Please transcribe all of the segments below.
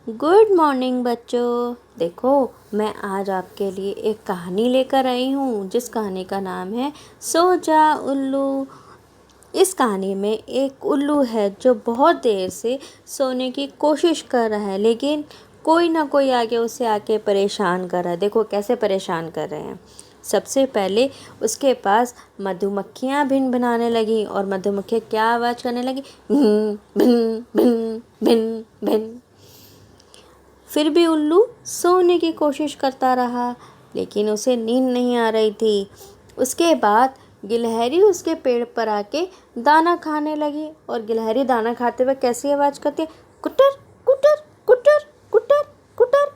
Good morning बच्चों। देखो, मैं आज आपके लिए एक कहानी लेकर आई हूँ जिस कहानी का नाम है सो जा उल्लू। इस कहानी में एक उल्लू है जो बहुत देर से सोने की कोशिश कर रहा है, लेकिन कोई ना कोई आके उसे आके परेशान कर रहा है। देखो कैसे परेशान कर रहे हैं। सबसे पहले उसके पास मधुमक्खियाँ भिन भिनाने लगी और मधुमक्खियाँ क्या आवाज़ करने लगी, भिन भिन भिन भिन भिन। फिर भी उल्लू सोने की कोशिश करता रहा, लेकिन उसे नींद नहीं आ रही थी। उसके बाद गिलहरी उसके पेड़ पर आके दाना खाने लगी और गिलहरी दाना खाते हुए कैसी आवाज़ करती है, कुटर कुटर कुटर कुटर कुटर।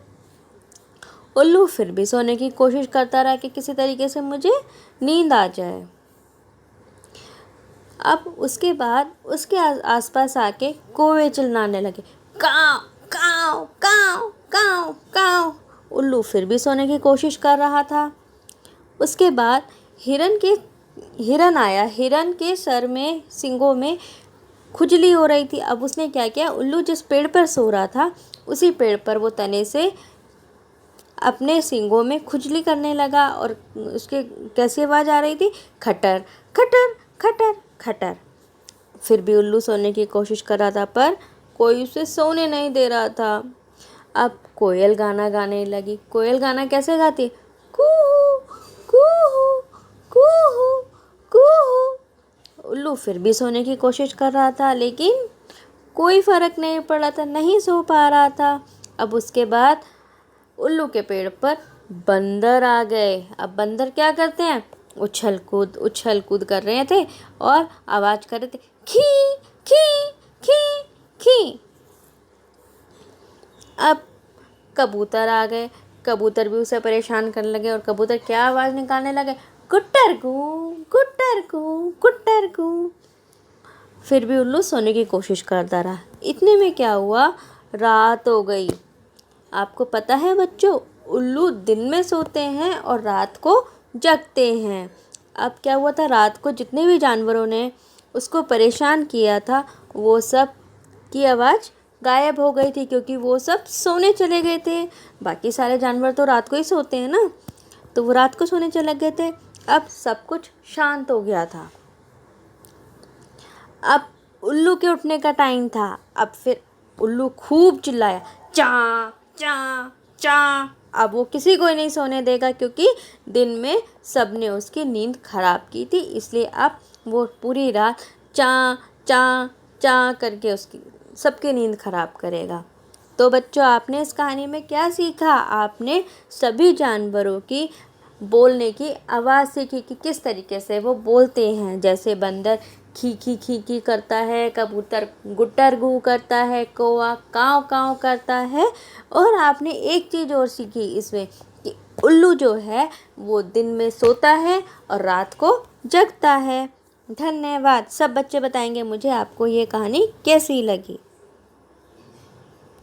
उल्लू फिर भी सोने की कोशिश करता रहा कि किसी तरीके से मुझे नींद आ जाए। अब उसके बाद उसके आसपास आके कौवे चिल्लाने लगे, काव काव काव काव काव। उल्लू फिर भी सोने की कोशिश कर रहा था। उसके बाद हिरन आया। हिरन के सर में, सींगों में खुजली हो रही थी। अब उसने क्या किया, उल्लू जिस पेड़ पर सो रहा था उसी पेड़ पर वो तने से अपने सींगों में खुजली करने लगा और उसके कैसी आवाज़ आ रही थी, खटर खटर खटर खटर। फिर भी उल्लू सोने की कोशिश कर रहा था पर कोई उसे सोने नहीं दे रहा था। अब कोयल गाना गाने लगी। कोयल गाना कैसे गाती, कूहू कूहू कूहू कूहू। उल्लू फिर भी सोने की कोशिश कर रहा था, लेकिन कोई फर्क नहीं पड़ रहा था, नहीं सो पा रहा था। अब उसके बाद उल्लू के पेड़ पर बंदर आ गए। अब बंदर क्या करते हैं, उछल कूद कर रहे थे और आवाज़ कर रहे थे, खी खी खी खी। अब कबूतर आ गए। कबूतर भी उसे परेशान करने लगे और कबूतर क्या आवाज़ निकालने लगे, कुट्टर कू कुट्टर कू कुट्टर कू। फिर भी उल्लू सोने की कोशिश करता रहा। इतने में क्या हुआ, रात हो गई। आपको पता है बच्चों, उल्लू दिन में सोते हैं और रात को जगते हैं। अब क्या हुआ था, रात को जितने भी जानवरों ने उसको परेशान किया था वो सब की आवाज़ गायब हो गई थी, क्योंकि वो सब सोने चले गए थे। बाकी सारे जानवर तो रात को ही सोते हैं ना, तो वो रात को सोने चले गए थे। अब सब कुछ शांत हो गया था। अब उल्लू के उठने का टाइम था। अब फिर उल्लू खूब चिल्लाया, चा चा चा। अब वो किसी को ही नहीं सोने देगा, क्योंकि दिन में सबने उसकी नींद खराब की थी, इसलिए अब वो पूरी रात चा चा चा करके उसकी सबकी नींद खराब करेगा। तो बच्चों, आपने इस कहानी में क्या सीखा? आपने सभी जानवरों की बोलने की आवाज़ सीखी कि किस तरीके से वो बोलते हैं। जैसे बंदर खी खी करता है, कबूतर गुट्टर गू करता है, कौवा काँव काँव करता है। और आपने एक चीज़ और सीखी इसमें कि उल्लू जो है वो दिन में सोता है और रात को जगता है। धन्यवाद। सब बच्चे बताएंगे मुझे आपको ये कहानी कैसी लगी।